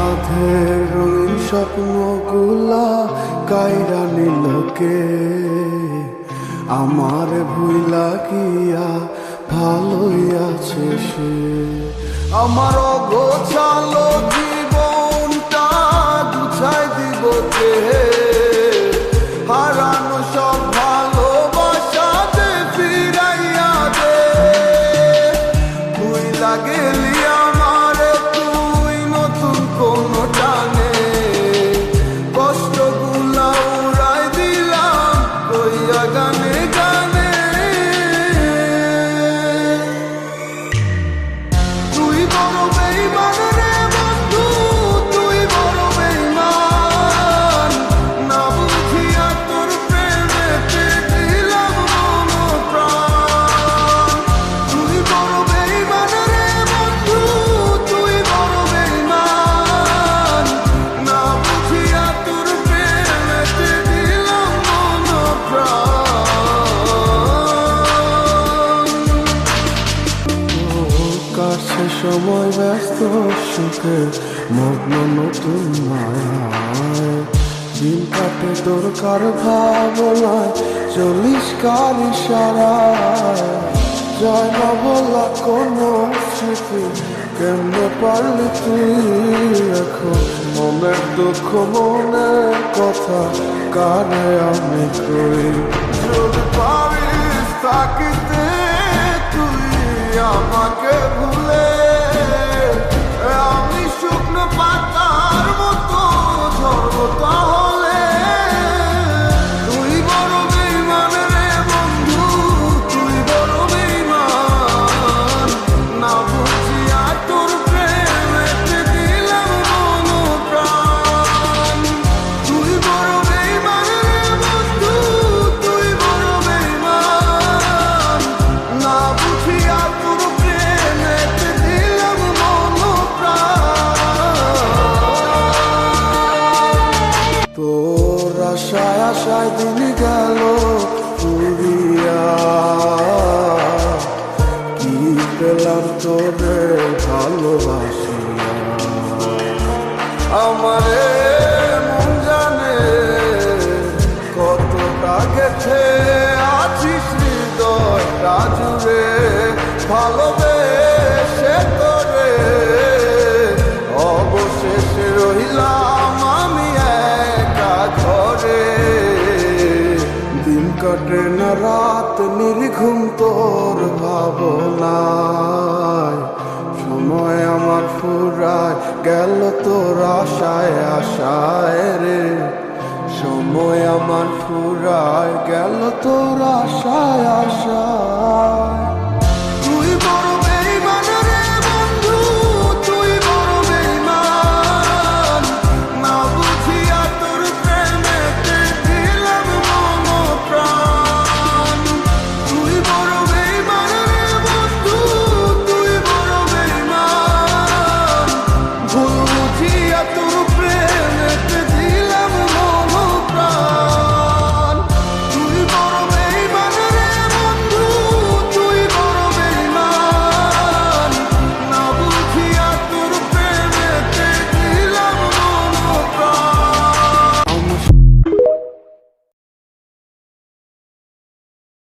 সাধের রঙিন স্বপ্নগুলা কাইরা নিলকে আমার ভুইলা গিয়া ভালোই আছে সে। আমার অগোছালো জীবনটা গুছাই দিব কে, হারানো সব ভালোবাসা দে ফিরাইয়া দে। ভুইলা গেলি আমারে তুই নতুন কোন টানে, কষ্টগুলা উড়াই দিলাম কইয়া গানে গানে। তুই বড় বেইমান রে বন্ধু, তুই বড় বেইমান, না বুঝিয়া তোর প্রেমেতে দিলাম মন প্রাণ। তুই বড় বেইমান রে বন্ধু, তুই বড় বেইমান, না বুঝিয়া তোর প্রেমেতে দিলাম মন প্রাণ। কাছে সময় ব্যস্ত সুখে মগ্ন নতুন মায়ায়, দিন কাটে তোর কার ভাবনায়, চলিস কার ইশারায়। যায় না বলা কোনো স্মৃতি, কেমনে পারলি তুই এখন মনের দুঃখ মনের কথা কানে আমি কই। যদি পারিস থাকিতে তুই আমাকে ভুলে, আমি শুকনো পাতার মতো ঝরবো তাহলে। তুই বড় বেইমান রে বন্ধু, তুই বড় বেইমান, না বুঝিয়া তোর প্রেমেতে দিলাম মন প্রাণ। তুই বড় বেইমান রে বন্ধু, তুই বড় বেইমান, না বুঝিয়া তোর প্রেমেতে দিলাম মন প্রাণ। তোর আশায় আশায় দিন গেল পুরিয়া, কি পেলাম তোরে ভালোবাসিয়া। আমারে মন জানে কতটা গেছে আছিস হৃদয়টা জুড়ে, ভালোবেসে তোরে অবশেষে রইলাম আমি একা ঘরে। দিন কাটে না রাত নির্ঘুম তোর ভাবনায়, সময় আমার ফুরায় গেল তোর আশায় আশায় রে। সময় আমার ফুরায় গেল তোর আশায় আশায়।